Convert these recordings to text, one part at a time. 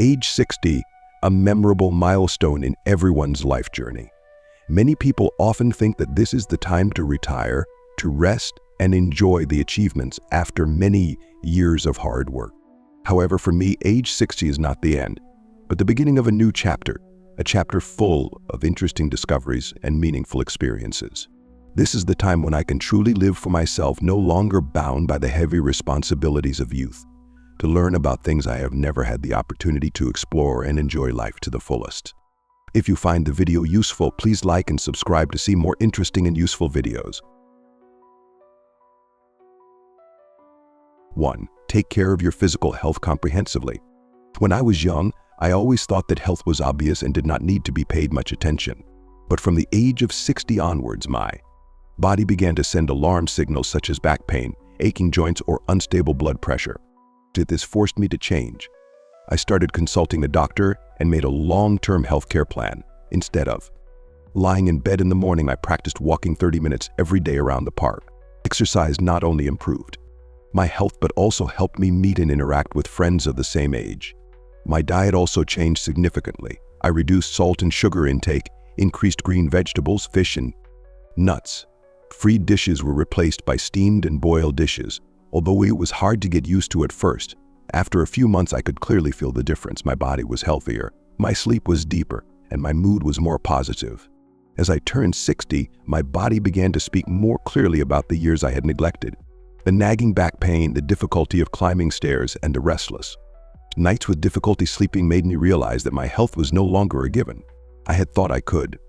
Age 60, a memorable milestone in everyone's life journey. Many people often think that this is the time to retire, to rest, and enjoy the achievements after many years of hard work. However, for me, age 60 is not the end, but the beginning of a new chapter, a chapter full of interesting discoveries and meaningful experiences. This is the time when I can truly live for myself, no longer bound by the heavy responsibilities of youth, to learn about things I have never had the opportunity to explore and enjoy life to the fullest. If you find the video useful, please like and subscribe to see more interesting and useful videos. 1. Take care of your physical health comprehensively. When I was young, I always thought that health was obvious and did not need to be paid much attention. But from the age of 60 onwards, my body began to send alarm signals such as back pain, aching joints, or unstable blood pressure. This forced me to change. I started consulting a doctor and made a long-term healthcare plan. Instead of lying in bed in the morning, I practiced walking 30 minutes every day around the park. Exercise not only improved my health but also helped me meet and interact with friends of the same age. My diet also changed significantly. I reduced salt and sugar intake, increased green vegetables, fish, and nuts. Fried dishes were replaced by steamed and boiled dishes. Although it was hard to get used to at first, after a few months I could clearly feel the difference. My body was healthier, my sleep was deeper, and my mood was more positive. As I turned 60, my body began to speak more clearly about the years I had neglected. The nagging back pain, the difficulty of climbing stairs, and the restless nights with difficulty sleeping made me realize that my health was no longer a given. I had thought I could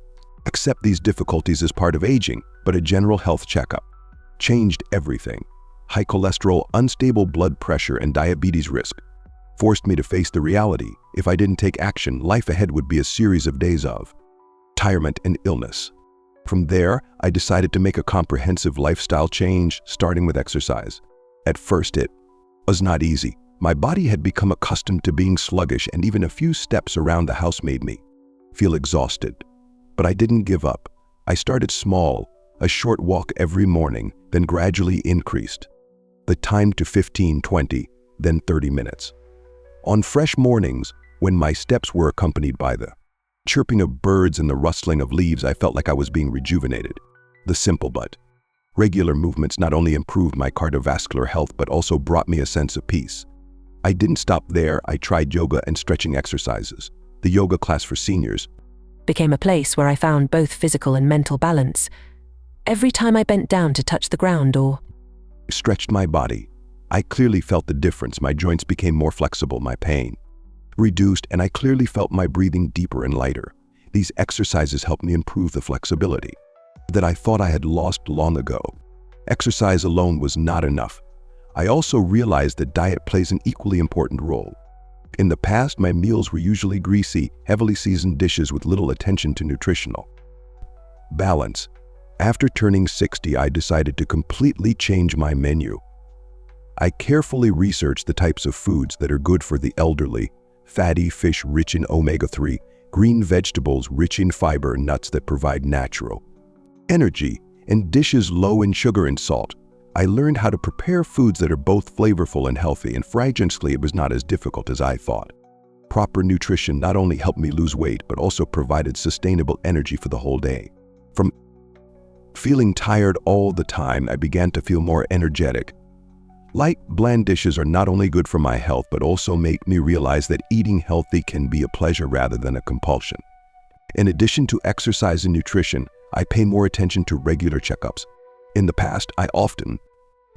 accept these difficulties as part of aging, but a general health checkup changed everything. High cholesterol, unstable blood pressure, and diabetes risk forced me to face the reality. If I didn't take action, life ahead would be a series of days of retirement and illness. From there, I decided to make a comprehensive lifestyle change, starting with exercise. At first, it was not easy. My body had become accustomed to being sluggish, and even a few steps around the house made me feel exhausted. But I didn't give up. I started small, a short walk every morning, then gradually increased the time to 15, 20, then 30 minutes. On fresh mornings, when my steps were accompanied by the chirping of birds and the rustling of leaves, I felt like I was being rejuvenated. The simple but regular movements not only improved my cardiovascular health but also brought me a sense of peace. I didn't stop there. I tried yoga and stretching exercises. The yoga class for seniors became a place where I found both physical and mental balance. Every time I bent down to touch the ground or stretched my body, I clearly felt the difference. My joints became more flexible, my pain reduced, and I clearly felt my breathing deeper and lighter. These exercises helped me improve the flexibility that I thought I had lost long ago. Exercise alone was not enough. I also realized that diet plays an equally important role. In the past, my meals were usually greasy, heavily seasoned dishes with little attention to nutritional balance. After turning 60, I decided to completely change my menu. I carefully researched the types of foods that are good for the elderly: fatty fish rich in omega-3, green vegetables rich in fiber, nuts that provide natural energy, and dishes low in sugar and salt. I learned how to prepare foods that are both flavorful and healthy, and strangely, it was not as difficult as I thought. Proper nutrition not only helped me lose weight, but also provided sustainable energy for the whole day. From feeling tired all the time, I began to feel more energetic. Light, bland dishes are not only good for my health, but also make me realize that eating healthy can be a pleasure rather than a compulsion. In addition to exercise and nutrition, I pay more attention to regular checkups. In the past, I often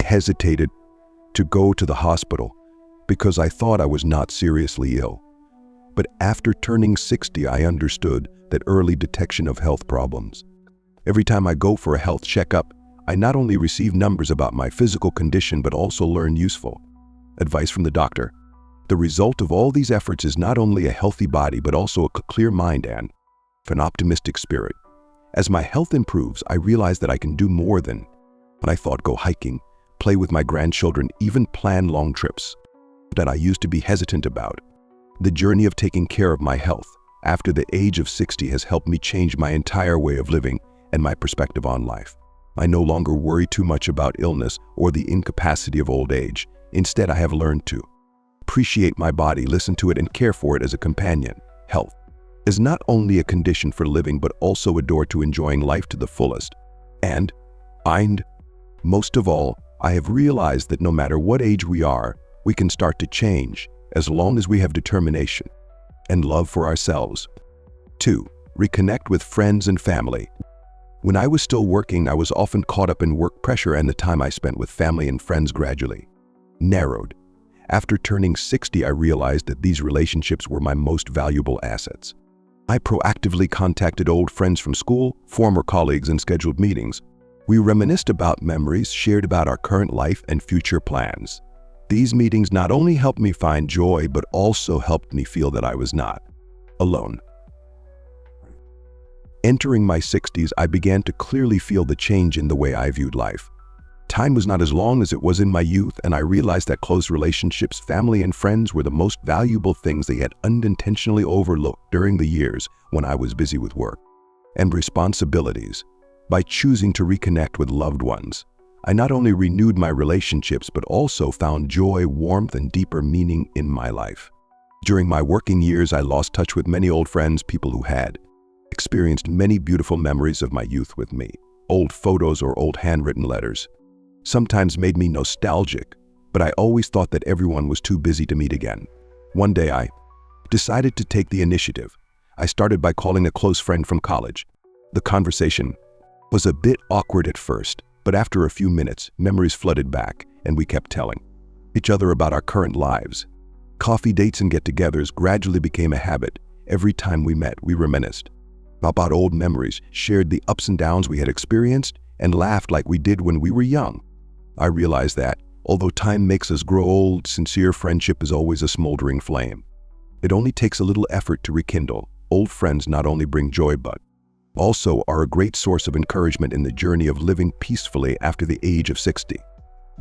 hesitated to go to the hospital because I thought I was not seriously ill. But after turning 60, I understood that early detection of health problems. Every time I go for a health checkup, I not only receive numbers about my physical condition but also learn useful advice from the doctor. The result of all these efforts is not only a healthy body but also a clear mind and an optimistic spirit. As my health improves, I realize that I can do more than what I thought: go hiking, play with my grandchildren, even plan long trips that I used to be hesitant about. The journey of taking care of my health after the age of 60 has helped me change my entire way of living and my perspective on life. I no longer worry too much about illness or the incapacity of old age. Instead, I have learned to appreciate my body, listen to it, and care for it as a companion. Health is not only a condition for living, but also a door to enjoying life to the fullest. And most of all, I have realized that no matter what age we are, we can start to change as long as we have determination and love for ourselves. 2. Reconnect with friends and family. When I was still working, I was often caught up in work pressure, and the time I spent with family and friends gradually narrowed. After turning 60, I realized that these relationships were my most valuable assets. I proactively contacted old friends from school, former colleagues, and scheduled meetings. We reminisced about memories, shared about our current life and future plans. These meetings not only helped me find joy, but also helped me feel that I was not alone. Entering my 60s, I began to clearly feel the change in the way I viewed life. Time was not as long as it was in my youth, and I realized that close relationships, family, and friends were the most valuable things they had unintentionally overlooked during the years when I was busy with work and responsibilities. By choosing to reconnect with loved ones, I not only renewed my relationships, but also found joy, warmth, and deeper meaning in my life. During my working years, I lost touch with many old friends, people who had experienced many beautiful memories of my youth with me. Old photos or old handwritten letters sometimes made me nostalgic, but I always thought that everyone was too busy to meet again. One day I decided to take the initiative. I started by calling a close friend from college. The conversation was a bit awkward at first, but after a few minutes, memories flooded back, and we kept telling each other about our current lives. Coffee dates and get-togethers gradually became a habit. Every time we met, we reminisced about old memories, shared the ups and downs we had experienced, and laughed like we did when we were young. I realized that, although time makes us grow old, sincere friendship is always a smoldering flame. It only takes a little effort to rekindle. Old friends not only bring joy, but also are a great source of encouragement in the journey of living peacefully after the age of 60.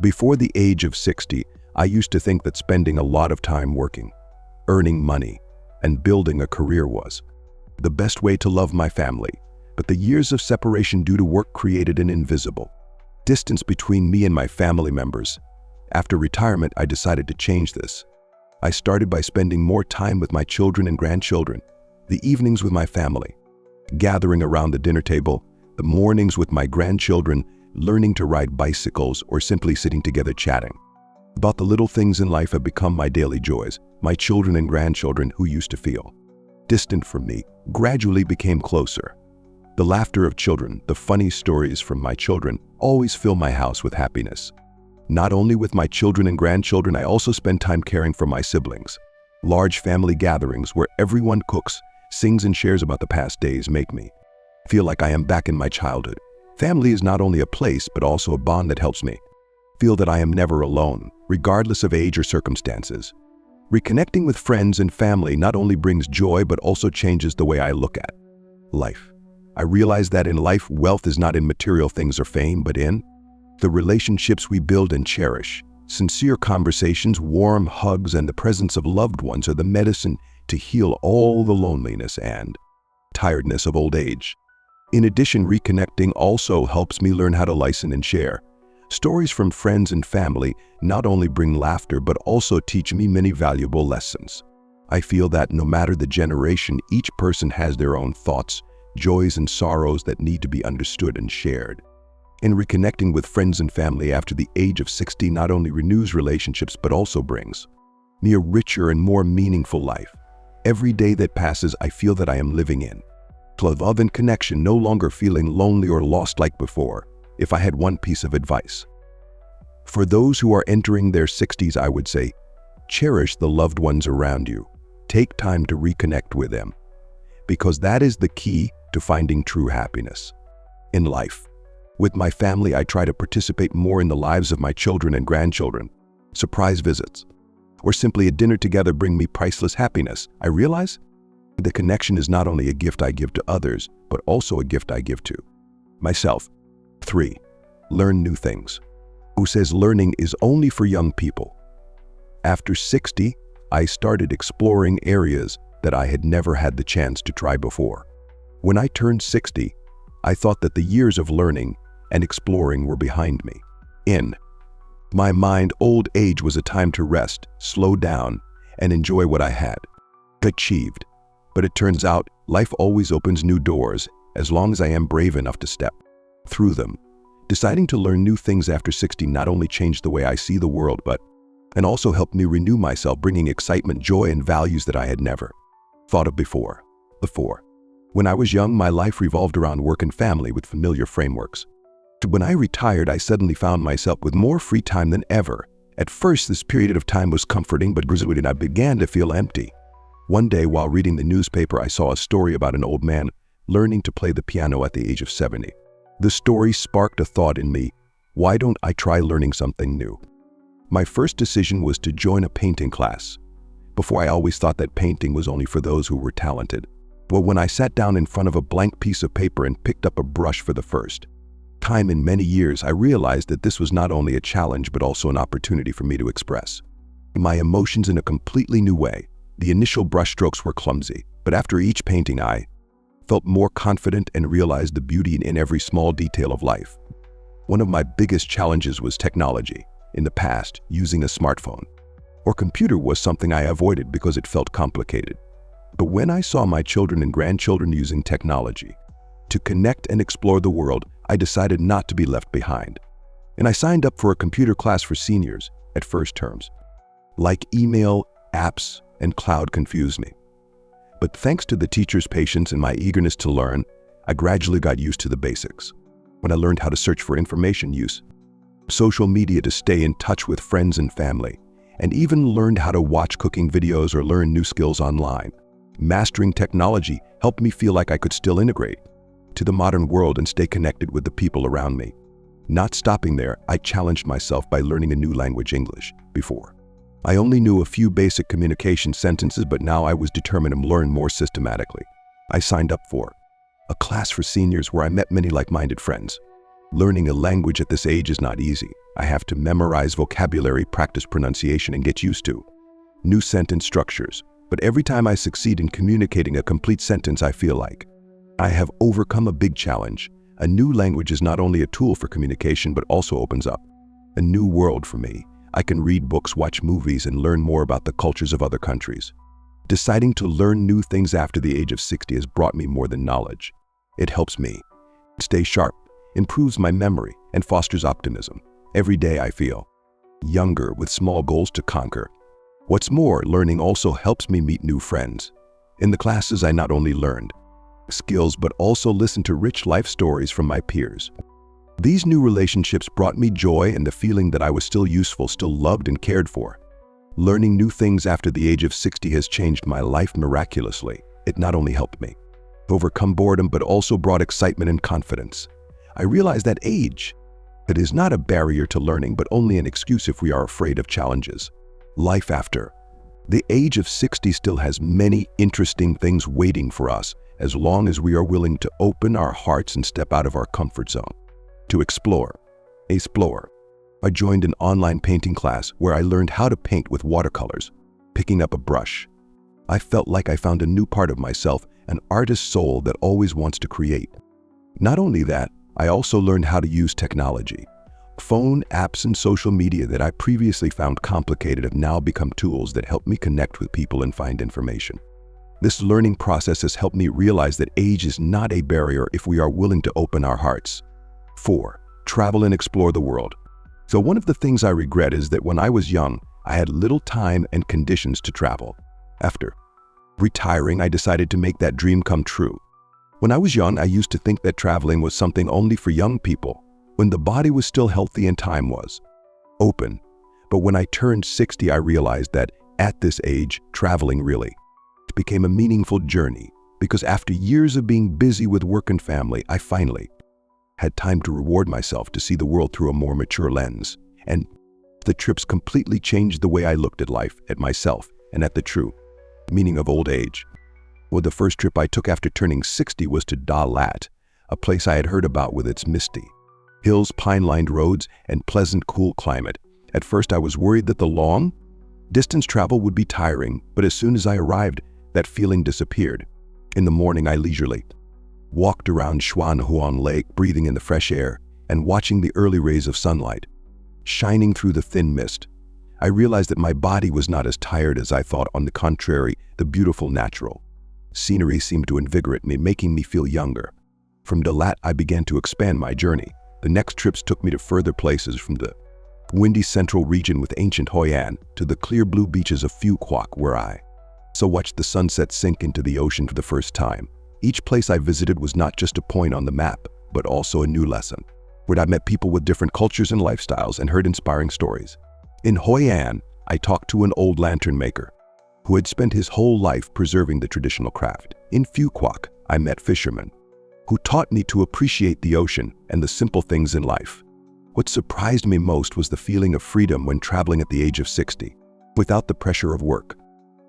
Before the age of 60, I used to think that spending a lot of time working, earning money, and building a career was the best way to love my family. But the years of separation due to work created an invisible distance between me and my family members. After retirement, I decided to change this. I started by spending more time with my children and grandchildren, the evenings with my family, gathering around the dinner table, the mornings with my grandchildren, learning to ride bicycles, or simply sitting together chatting about the little things in life have become my daily joys. My children and grandchildren, who used to feel distant from me, gradually became closer. The laughter of children, the funny stories from my children, always fill my house with happiness. Not only with my children and grandchildren, I also spend time caring for my siblings. Large family gatherings where everyone cooks, sings, and shares about the past days make me feel like I am back in my childhood. Family is not only a place, but also a bond that helps me feel that I am never alone, regardless of age or circumstances. Reconnecting with friends and family not only brings joy, but also changes the way I look at life. I realize that in life, wealth is not in material things or fame, but in the relationships we build and cherish. Sincere conversations, warm hugs, and the presence of loved ones are the medicine to heal all the loneliness and tiredness of old age. In addition, reconnecting also helps me learn how to listen and share. Stories from friends and family not only bring laughter, but also teach me many valuable lessons. I feel that no matter the generation, each person has their own thoughts, joys, and sorrows that need to be understood and shared. And reconnecting with friends and family after the age of 60 not only renews relationships, but also brings me a richer and more meaningful life. Every day that passes, I feel that I am living in love and connection, no longer feeling lonely or lost like before. If I had one piece of advice for those who are entering their 60s, I would say, cherish the loved ones around you. Take time to reconnect with them, because that is the key to finding true happiness in life. With my family, I try to participate more in the lives of my children and grandchildren. Surprise visits, or simply a dinner together, bring me priceless happiness. I realize the connection is not only a gift I give to others, but also a gift I give to myself. 3. Learn new things. Who says learning is only for young people? After 60, I started exploring areas that I had never had the chance to try before. When I turned 60, I thought that the years of learning and exploring were behind me. In My mind, old age was a time to rest, slow down, and enjoy what I had achieved. But it turns out life always opens new doors as long as I am brave enough to step through them. Deciding to learn new things after 60 not only changed the way I see the world, and also helped me renew myself, bringing excitement, joy, and values that I had never thought of before. When I was young, my life revolved around work and family with familiar frameworks. When I retired, I suddenly found myself with more free time than ever. At first, this period of time was comforting, but gradually I began to feel empty. One day, while reading the newspaper, I saw a story about an old man learning to play the piano at the age of 70. The story sparked a thought in me: why don't I try learning something new? My first decision was to join a painting class. Before, I always thought that painting was only for those who were talented. But when I sat down in front of a blank piece of paper and picked up a brush for the first time in many years, I realized that this was not only a challenge but also an opportunity for me to express my emotions in a completely new way. The initial brushstrokes were clumsy, but after each painting I felt more confident and realized the beauty in every small detail of life. One of my biggest challenges was technology. In the past, using a smartphone or computer was something I avoided because it felt complicated. But when I saw my children and grandchildren using technology to connect and explore the world, I decided not to be left behind. And I signed up for a computer class for seniors at first terms. Like email, apps, and cloud confused me. But thanks to the teacher's patience and my eagerness to learn, I gradually got used to the basics. When I learned how to search for information, use social media to stay in touch with friends and family, and even learned how to watch cooking videos or learn new skills online. Mastering technology helped me feel like I could still integrate to the modern world and stay connected with the people around me. Not stopping there, I challenged myself by learning a new language, English. Before, I only knew a few basic communication sentences, but now I was determined to learn more systematically. I signed up for a class for seniors where I met many like-minded friends. Learning a language at this age is not easy. I have to memorize vocabulary, practice pronunciation, and get used to new sentence structures. But every time I succeed in communicating a complete sentence, I feel like I have overcome a big challenge. A new language is not only a tool for communication, but also opens up a new world for me. I can read books, watch movies, and learn more about the cultures of other countries. Deciding to learn new things after the age of 60 has brought me more than knowledge. It helps me stay sharp, improves my memory, and fosters optimism. Every day I feel younger with small goals to conquer. What's more, learning also helps me meet new friends. In the classes, I not only learned skills, but also listened to rich life stories from my peers. These new relationships brought me joy and the feeling that I was still useful, still loved and cared for. Learning new things after the age of 60 has changed my life miraculously. It not only helped me overcome boredom, but also brought excitement and confidence. I realized that age, it is not a barrier to learning, but only an excuse if we are afraid of challenges. Life after the age of 60 still has many interesting things waiting for us, as long as we are willing to open our hearts and step out of our comfort zone. To explore. I joined an online painting class where I learned how to paint with watercolors. Picking up a brush, I felt like I found a new part of myself, an artist's soul that always wants to create. Not only that, I also learned how to use technology. Phone, apps, and social media that I previously found complicated have now become tools that help me connect with people and find information. This learning process has helped me realize that age is not a barrier if we are willing to open our hearts. 4. Travel and explore the world. So one of the things I regret is that when I was young, I had little time and conditions to travel. After retiring, I decided to make that dream come true. When I was young, I used to think that traveling was something only for young people, when the body was still healthy and time was open. But when I turned 60, I realized that at this age, traveling really became a meaningful journey, because after years of being busy with work and family, I finally had time to reward myself, to see the world through a more mature lens. And the trips completely changed the way I looked at life, at myself, and at the true meaning of old age. Well, the first trip I took after turning 60 was to Dalat, a place I had heard about with its misty hills, pine-lined roads, and pleasant, cool climate. At first, I was worried that the long-distance travel would be tiring, but as soon as I arrived, that feeling disappeared. In the morning, I leisurely walked around Xuanhuan Lake, breathing in the fresh air and watching the early rays of sunlight. shining through the thin mist. I realized that my body was not as tired as I thought. On the contrary, the beautiful natural scenery seemed to invigorate me, making me feel younger. From Dalat, I began to expand my journey. The next trips took me to further places, from the windy central region with ancient Hoi An to the clear blue beaches of Phu Quoc, where I watched the sunset sink into the ocean for the first time. Each place I visited was not just a point on the map, but also a new lesson, where I met people with different cultures and lifestyles and heard inspiring stories. In Hoi An, I talked to an old lantern maker who had spent his whole life preserving the traditional craft. In Phu Quoc, I met fishermen who taught me to appreciate the ocean and the simple things in life. What surprised me most was the feeling of freedom when traveling at the age of 60. Without the pressure of work,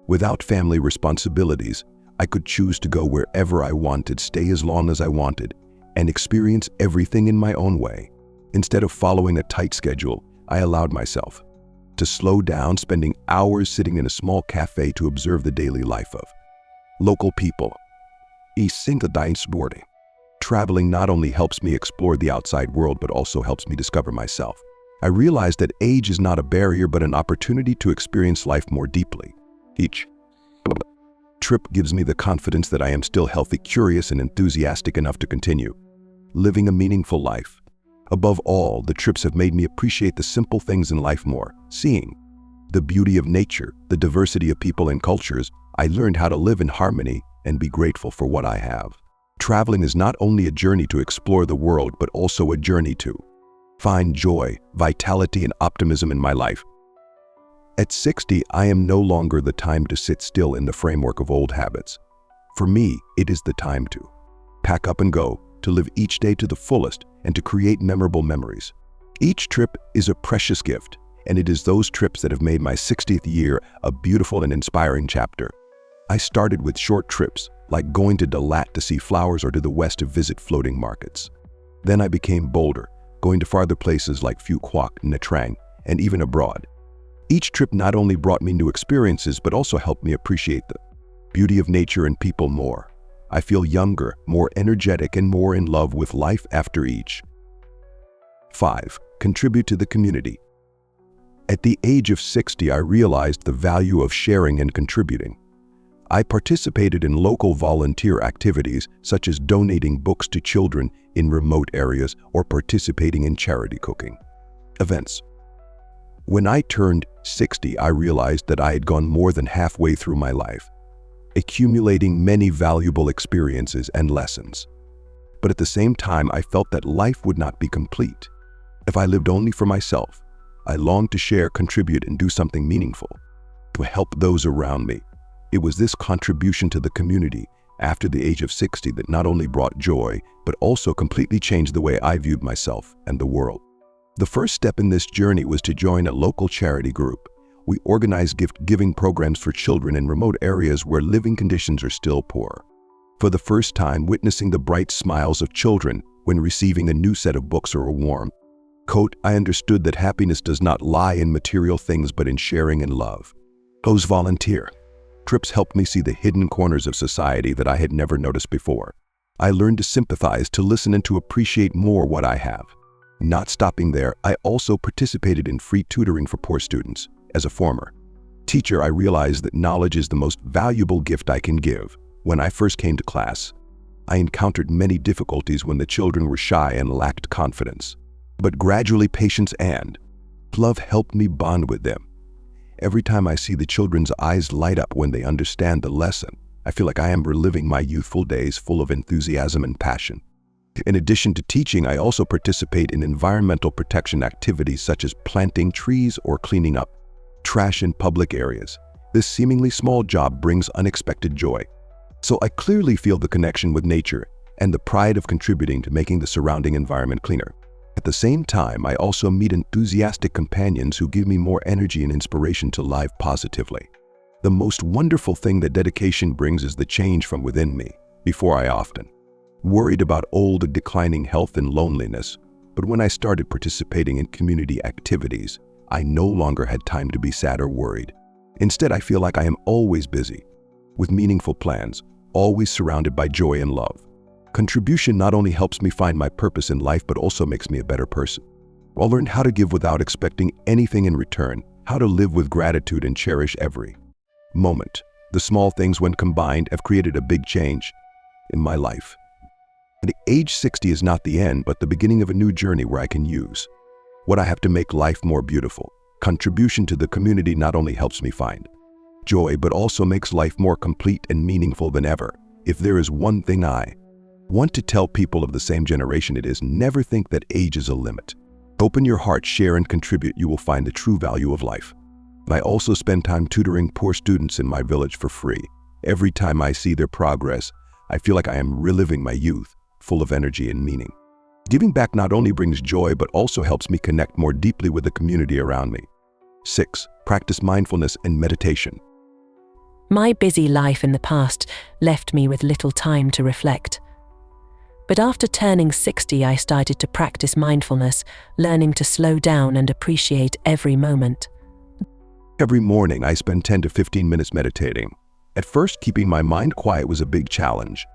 without family responsibilities, I could choose to go wherever I wanted, stay as long as I wanted, and experience everything in my own way. Instead of following a tight schedule, I allowed myself to slow down, spending hours sitting in a small cafe to observe the daily life of local people. Traveling not only helps me explore the outside world, but also helps me discover myself. I realized that age is not a barrier, but an opportunity to experience life more deeply. Each trip gives me the confidence that I am still healthy, curious, and enthusiastic enough to continue living a meaningful life. Above all, the trips have made me appreciate the simple things in life more. Seeing the beauty of nature, the diversity of people and cultures, I learned how to live in harmony and be grateful for what I have. Traveling is not only a journey to explore the world, but also a journey to find joy, vitality, and optimism in my life. At 60, I am no longer the time to sit still in the framework of old habits. For me, it is the time to pack up and go, to live each day to the fullest, and to create memorable memories. Each trip is a precious gift, and it is those trips that have made my 60th year a beautiful and inspiring chapter. I started with short trips, like going to Dalat to see flowers or to the west to visit floating markets. Then I became bolder, going to farther places like Phu Quoc, Nha Trang, and even abroad. Each trip not only brought me new experiences, but also helped me appreciate the beauty of nature and people more. I feel younger, more energetic, and more in love with life after each. 5. Contribute to the community. At the age of 60, I realized the value of sharing and contributing. I participated in local volunteer activities, such as donating books to children in remote areas or participating in charity cooking events. When I turned 60, I realized that I had gone more than halfway through my life, accumulating many valuable experiences and lessons. But at the same time, I felt that life would not be complete if I lived only for myself. I longed to share, contribute, and do something meaningful to help those around me. It was this contribution to the community after the age of 60 that not only brought joy, but also completely changed the way I viewed myself and the world. The first step in this journey was to join a local charity group. We organized gift-giving programs for children in remote areas where living conditions are still poor. For the first time, witnessing the bright smiles of children when receiving a new set of books or a warm coat, I understood that happiness does not lie in material things, but in sharing and love. Those volunteer trips helped me see the hidden corners of society that I had never noticed before. I learned to sympathize, to listen, and to appreciate more what I have. Not stopping there, I also participated in free tutoring for poor students. As a former teacher, I realized that knowledge is the most valuable gift I can give. When I first came to class, I encountered many difficulties when the children were shy and lacked confidence. But gradually, patience and love helped me bond with them. Every time I see the children's eyes light up when they understand the lesson, I feel like I am reliving my youthful days full of enthusiasm and passion. In addition to teaching, I also participate in environmental protection activities such as planting trees or cleaning up trash in public areas. This seemingly small job brings unexpected joy. So I clearly feel the connection with nature and the pride of contributing to making the surrounding environment cleaner. At the same time, I also meet enthusiastic companions who give me more energy and inspiration to live positively. The most wonderful thing that dedication brings is the change from within me. Before, I often worried about old, declining health and loneliness, but when I started participating in community activities, I no longer had time to be sad or worried. Instead, I feel like I am always busy, with meaningful plans, always surrounded by joy and love. Contribution not only helps me find my purpose in life, but also makes me a better person. I learned how to give without expecting anything in return, how to live with gratitude and cherish every moment. The small things, when combined, have created a big change in my life. The age 60 is not the end, but the beginning of a new journey where I can use what I have to make life more beautiful. Contribution to the community not only helps me find joy, but also makes life more complete and meaningful than ever. If there is one thing I want to tell people of the same generation, it is never think that age is a limit. Open your heart, share, and contribute. You will find the true value of life. I also spend time tutoring poor students in my village for free. Every time I see their progress, I feel like I am reliving my youth, full of energy and meaning. Giving back not only brings joy, but also helps me connect more deeply with the community around me. 6. Practice mindfulness and meditation. My busy life in the past left me with little time to reflect. But after turning 60, I started to practice mindfulness, learning to slow down and appreciate every moment. Every morning, I spend 10 to 15 minutes meditating. At first, keeping my mind quiet was a big challenge.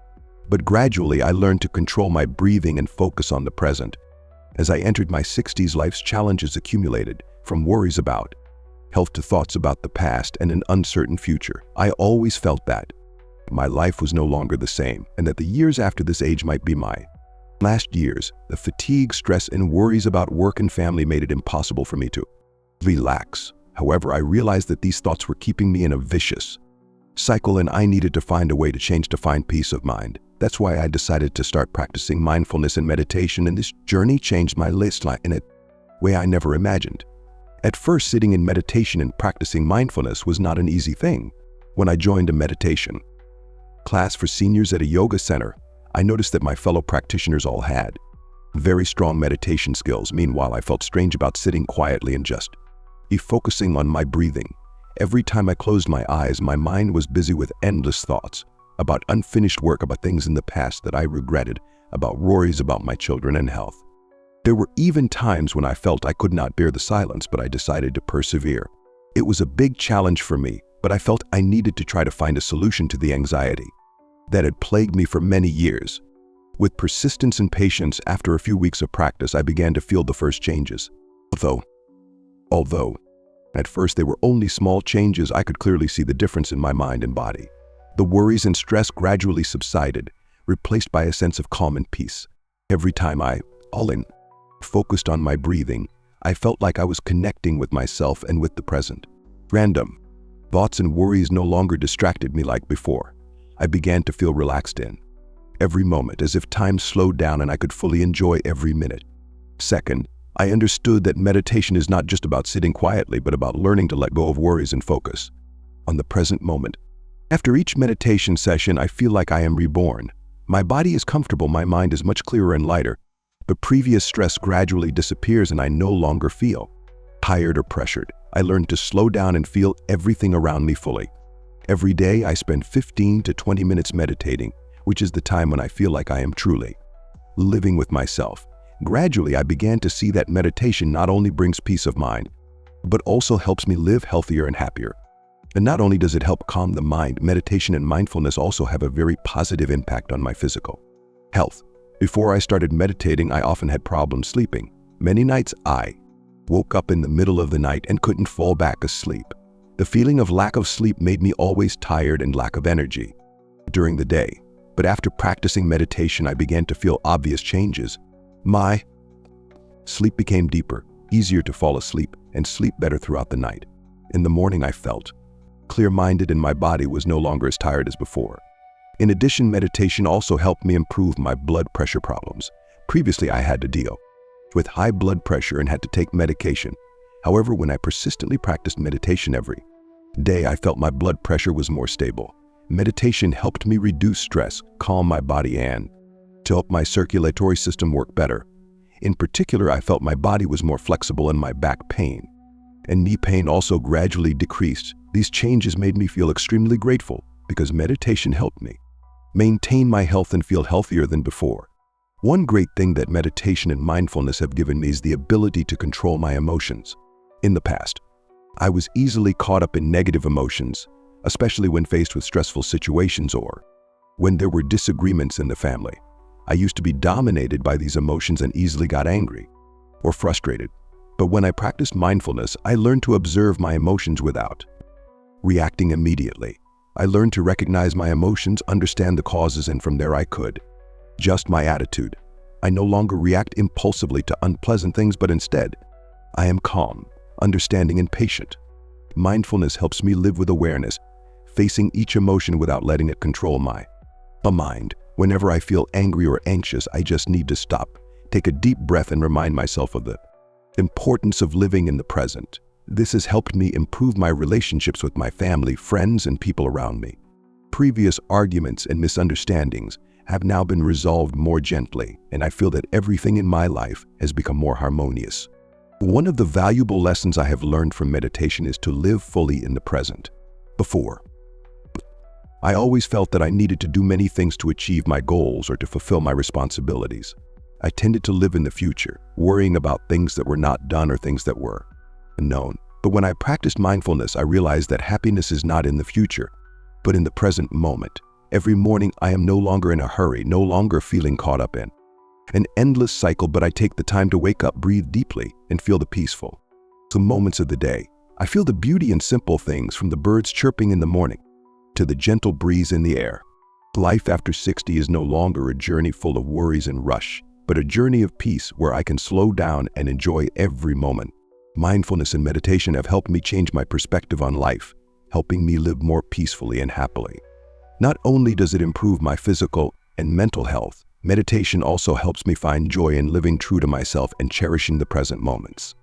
But gradually, I learned to control my breathing and focus on the present. As I entered my 60s, life's challenges accumulated, from worries about health to thoughts about the past and an uncertain future. I always felt that my life was no longer the same, and that the years after this age might be my last years. The fatigue, stress, and worries about work and family made it impossible for me to relax. However, I realized that these thoughts were keeping me in a vicious cycle, and I needed to find a way to change to find peace of mind. That's why I decided to start practicing mindfulness and meditation, and this journey changed my lifestyle in a way I never imagined. At first, sitting in meditation and practicing mindfulness was not an easy thing. When I joined a meditation class for seniors at a yoga center, I noticed that my fellow practitioners all had very strong meditation skills. Meanwhile, I felt strange about sitting quietly and just focusing on my breathing. Every time I closed my eyes, my mind was busy with endless thoughts about unfinished work, about things in the past that I regretted, about worries about my children and health. There were even times when I felt I could not bear the silence, but I decided to persevere. It was a big challenge for me, but I felt I needed to try to find a solution to the anxiety that had plagued me for many years. With persistence and patience, after a few weeks of practice, I began to feel the first changes. Although at first they were only small changes, I could clearly see the difference in my mind and body. The worries and stress gradually subsided, replaced by a sense of calm and peace. Every time I focused on my breathing, I felt like I was connecting with myself and with the present. Random thoughts and worries no longer distracted me like before. I began to feel relaxed in every moment, as if time slowed down and I could fully enjoy every minute. Second, I understood that meditation is not just about sitting quietly, but about learning to let go of worries and focus on the present moment. After each meditation session, I feel like I am reborn. My body is comfortable, my mind is much clearer and lighter. The previous stress gradually disappears and I no longer feel tired or pressured. I learned to slow down and feel everything around me fully. Every day, I spend 15 to 20 minutes meditating, which is the time when I feel like I am truly living with myself. Gradually, I began to see that meditation not only brings peace of mind, but also helps me live healthier and happier. And not only does it help calm the mind, meditation and mindfulness also have a very positive impact on my physical health. Before I started meditating, I often had problems sleeping. Many nights I woke up in the middle of the night and couldn't fall back asleep. The feeling of lack of sleep made me always tired and lack of energy during the day. But after practicing meditation, I began to feel obvious changes. My sleep became deeper, easier to fall asleep, and sleep better throughout the night. In the morning, I felt clear-minded and my body was no longer as tired as before. In addition, meditation also helped me improve my blood pressure problems. Previously, I had to deal with high blood pressure and had to take medication. However, when I persistently practiced meditation every day, I felt my blood pressure was more stable. Meditation helped me reduce stress, calm my body, and to help my circulatory system work better. In particular, I felt my body was more flexible and my back pain and knee pain also gradually decreased. These changes made me feel extremely grateful because meditation helped me maintain my health and feel healthier than before. One great thing that meditation and mindfulness have given me is the ability to control my emotions. In the past, I was easily caught up in negative emotions, especially when faced with stressful situations or when there were disagreements in the family. I used to be dominated by these emotions and easily got angry. or frustrated. But when I practiced mindfulness, I learned to observe my emotions without reacting immediately. I learned to recognize my emotions, understand the causes, and from there I could adjust my attitude. I no longer react impulsively to unpleasant things, but instead, I am calm, understanding, and patient. Mindfulness helps me live with awareness, facing each emotion without letting it control my mind. Whenever I feel angry or anxious, I just need to stop, take a deep breath, and remind myself of the importance of living in the present. This has helped me improve my relationships with my family, friends, and people around me. Previous arguments and misunderstandings have now been resolved more gently, and I feel that everything in my life has become more harmonious. One of the valuable lessons I have learned from meditation is to live fully in the present. Before, I always felt that I needed to do many things to achieve my goals or to fulfill my responsibilities. I tended to live in the future, worrying about things that were not done or things that were unknown. But when I practiced mindfulness, I realized that happiness is not in the future, but in the present moment. Every morning, I am no longer in a hurry, no longer feeling caught up in an endless cycle, but I take the time to wake up, breathe deeply, and feel the peaceful moments of the day. I feel the beauty in simple things, from the birds chirping in the morning to the gentle breeze in the air. Life after 60 is no longer a journey full of worries and rush, but a journey of peace where I can slow down and enjoy every moment. Mindfulness and meditation have helped me change my perspective on life, helping me live more peacefully and happily. Not only does it improve my physical and mental health, meditation also helps me find joy in living true to myself and cherishing the present moments.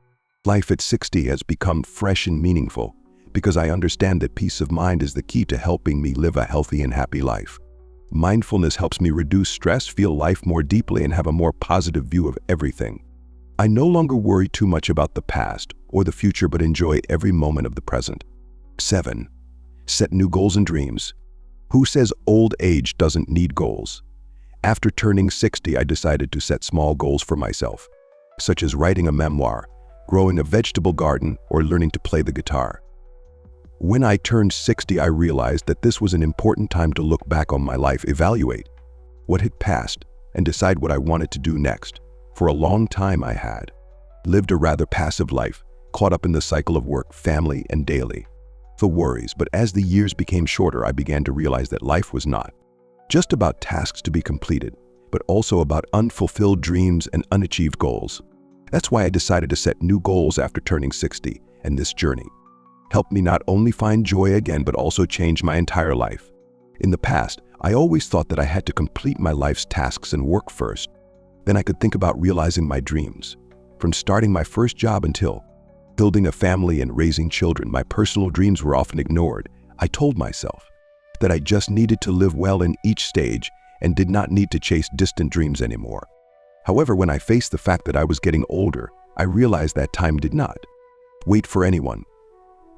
Life at 60 has become fresh and meaningful because I understand that peace of mind is the key to helping me live a healthy and happy life. Mindfulness helps me reduce stress, feel life more deeply, and have a more positive view of everything. I no longer worry too much about the past or the future, but enjoy every moment of the present. 7. Set new goals and dreams. Who says old age doesn't need goals? After turning 60, I decided to set small goals for myself, such as writing a memoir, growing a vegetable garden, or learning to play the guitar. When I turned 60, I realized that this was an important time to look back on my life, evaluate what had passed, and decide what I wanted to do next. For a long time, I had lived a rather passive life, caught up in the cycle of work, family, and daily the worries. But as the years became shorter, I began to realize that life was not just about tasks to be completed, but also about unfulfilled dreams and unachieved goals. That's why I decided to set new goals after turning 60, and this journey helped me not only find joy again, but also change my entire life. In the past, I always thought that I had to complete my life's tasks and work first. Then I could think about realizing my dreams. From starting my first job until building a family and raising children, my personal dreams were often ignored. I told myself that I just needed to live well in each stage and did not need to chase distant dreams anymore. However, when I faced the fact that I was getting older, I realized that time did not wait for anyone.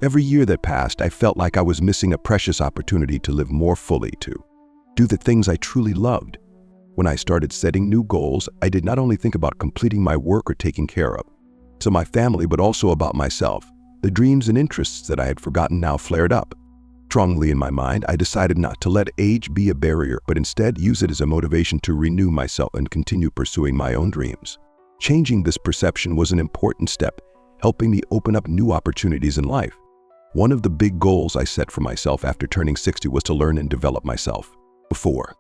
Every year that passed, I felt like I was missing a precious opportunity to live more fully, to do the things I truly loved. When I started setting new goals, I did not only think about completing my work or taking care of my family, but also about myself. The dreams and interests that I had forgotten now flared up strongly in my mind. I decided not to let age be a barrier, but instead use it as a motivation to renew myself and continue pursuing my own dreams. Changing this perception was an important step, helping me open up new opportunities in life. One of the big goals I set for myself after turning 60 was to learn and develop myself. Before,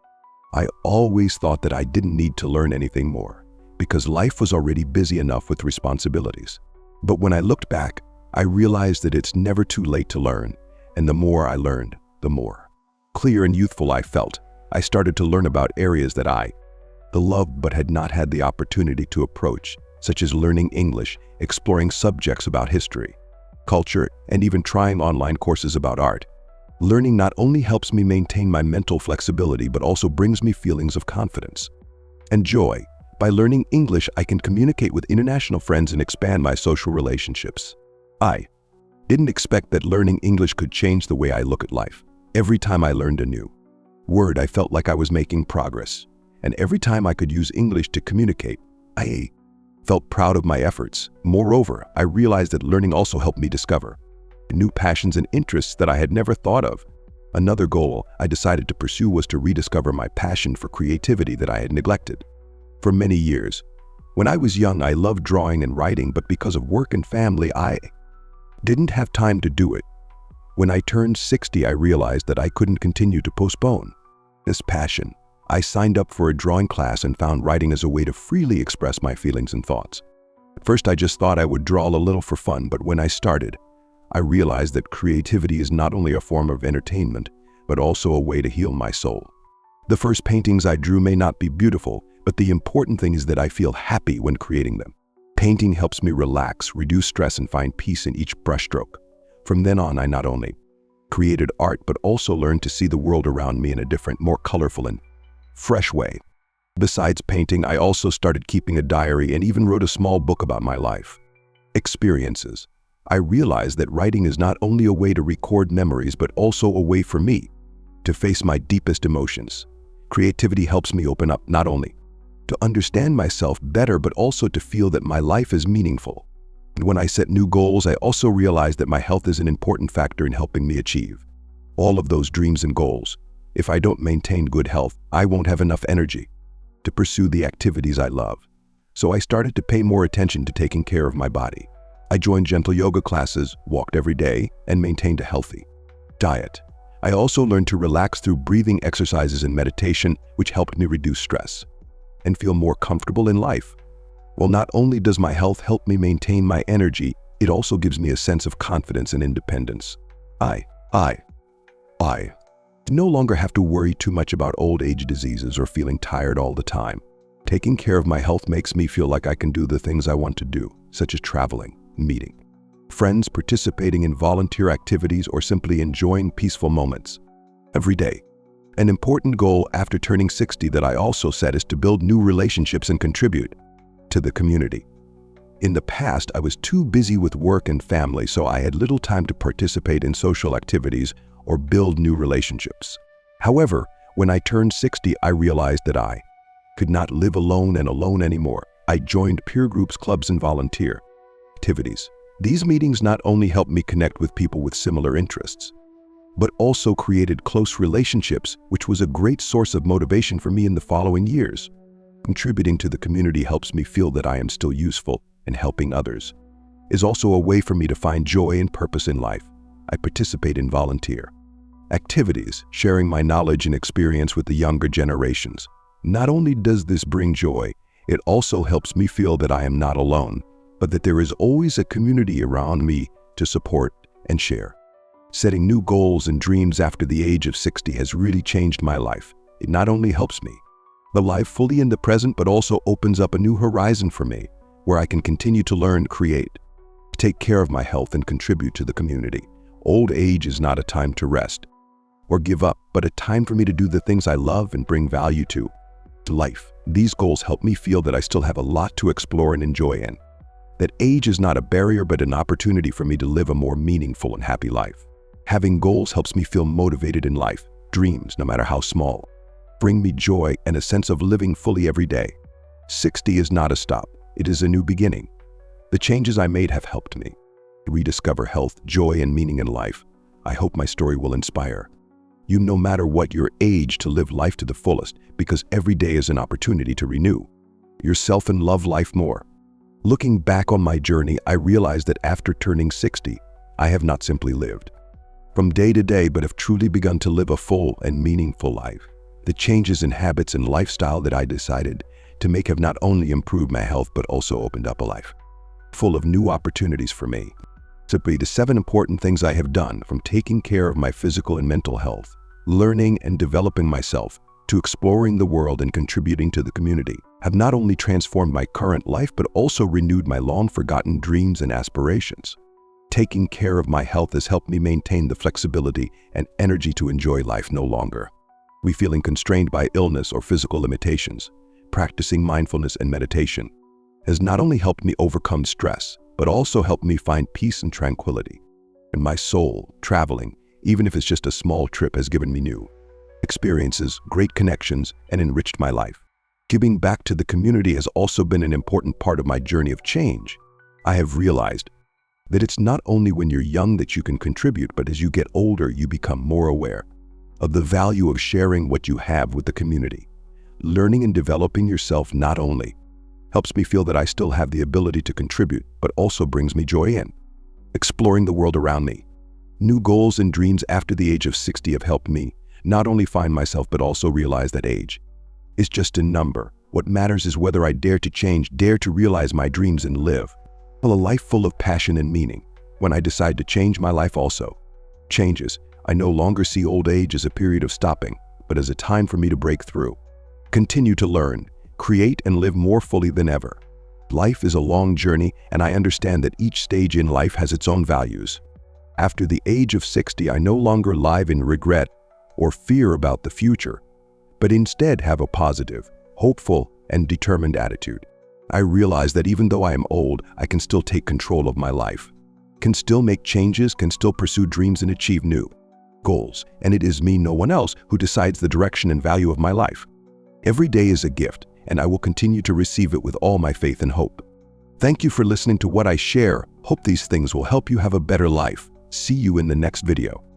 I always thought that I didn't need to learn anything more because life was already busy enough with responsibilities. But when I looked back, I realized that it's never too late to learn, and the more I learned, the more clear and youthful I felt. I started to learn about areas that I loved but had not had the opportunity to approach, such as learning English, exploring subjects about history, culture, and even trying online courses about art. Learning not only helps me maintain my mental flexibility, but also brings me feelings of confidence and joy. By learning English, I can communicate with international friends and expand my social relationships. I didn't expect that learning English could change the way I look at life. Every time I learned a new word, I felt like I was making progress. And every time I could use English to communicate, I felt proud of my efforts. Moreover, I realized that learning also helped me discover new passions and interests that I had never thought of. Another goal I decided to pursue was to rediscover my passion for creativity that I had neglected for many years. When I was young, I loved drawing and writing, but because of work and family, I didn't have time to do it. When I turned 60, I realized that I couldn't continue to postpone this passion. I signed up for a drawing class and found writing as a way to freely express my feelings and thoughts. At first, I just thought I would draw a little for fun, but when I started, I realized that creativity is not only a form of entertainment, but also a way to heal my soul. The first paintings I drew may not be beautiful, but the important thing is that I feel happy when creating them. Painting helps me relax, reduce stress, and find peace in each brushstroke. From then on, I not only created art, but also learned to see the world around me in a different, more colorful and fresh way. Besides painting, I also started keeping a diary and even wrote a small book about my life experiences. I realized that writing is not only a way to record memories, but also a way for me to face my deepest emotions. Creativity helps me open up not only to understand myself better, but also to feel that my life is meaningful. And when I set new goals, I also realized that my health is an important factor in helping me achieve all of those dreams and goals. If I don't maintain good health, I won't have enough energy to pursue the activities I love. So I started to pay more attention to taking care of my body. I joined gentle yoga classes, walked every day, and maintained a healthy diet. I also learned to relax through breathing exercises and meditation, which helped me reduce stress and feel more comfortable in life. Well, not only does my health help me maintain my energy, it also gives me a sense of confidence and independence. I no longer have to worry too much about old age diseases or feeling tired all the time. Taking care of my health makes me feel like I can do the things I want to do, such as traveling, meeting friends, participating in volunteer activities, or simply enjoying peaceful moments every day. An important goal after turning 60 that I also set is to build new relationships and contribute to the community. In the past, I was too busy with work and family, so I had little time to participate in social activities or build new relationships. However, when I turned 60, I realized that I could not live alone anymore. I joined peer groups, clubs, and volunteer activities. These meetings not only helped me connect with people with similar interests, but also created close relationships, which was a great source of motivation for me in the following years. Contributing to the community helps me feel that I am still useful, and helping others is also a way for me to find joy and purpose in life. I participate in volunteer activities, sharing my knowledge and experience with the younger generations. Not only does this bring joy, it also helps me feel that I am not alone, but that there is always a community around me to support and share. Setting new goals and dreams after the age of 60 has really changed my life. It not only helps me live fully in the present, but also opens up a new horizon for me, where I can continue to learn, create, take care of my health, and contribute to the community. Old age is not a time to rest or give up, but a time for me to do the things I love and bring value to life. These goals help me feel that I still have a lot to explore and enjoy in. That age is not a barrier, but an opportunity for me to live a more meaningful and happy life. Having goals helps me feel motivated in life. Dreams, no matter how small, bring me joy and a sense of living fully every day. 60 is not a stop. It is a new beginning. The changes I made have helped me rediscover health, joy, and meaning in life. I hope my story will inspire you, no matter what your age, to live life to the fullest, because every day is an opportunity to renew yourself and love life more. Looking back on my journey, I realized that after turning 60, I have not simply lived from day to day, but have truly begun to live a full and meaningful life. The changes in habits and lifestyle that I decided to make have not only improved my health, but also opened up a life full of new opportunities for me. Simply the 7 important things I have done, from taking care of my physical and mental health, learning and developing myself, to exploring the world and contributing to the community, have not only transformed my current life, but also renewed my long-forgotten dreams and aspirations. Taking care of my health has helped me maintain the flexibility and energy to enjoy life no longer feeling constrained by illness or physical limitations. Practicing mindfulness and meditation has not only helped me overcome stress, but also helped me find peace and tranquility in my soul. Traveling, even if it's just a small trip, has given me new experiences, great connections, and enriched my life. Giving back to the community has also been an important part of my journey of change. I have realized that it's not only when you're young that you can contribute, but as you get older, you become more aware of the value of sharing what you have with the community. Learning and developing yourself not only helps me feel that I still have the ability to contribute, but also brings me joy in exploring the world around me. New goals and dreams after the age of 60 have helped me not only find myself, but also realize that age is just a number. What matters is whether I dare to change, dare to realize my dreams and live a life full of passion and meaning. When I decide to change, my life also changes. I no longer see old age as a period of stopping, but as a time for me to break through, continue to learn, create, and live more fully than ever. Life is a long journey, and I understand that each stage in life has its own values. After the age of 60, I no longer live in regret or fear about the future, but instead have a positive, hopeful, and determined attitude. I realize that even though I am old, I can still take control of my life, can still make changes, can still pursue dreams and achieve new goals. And it is me, no one else, who decides the direction and value of my life. Every day is a gift, and I will continue to receive it with all my faith and hope. Thank you for listening to what I share. Hope these things will help you have a better life. See you in the next video.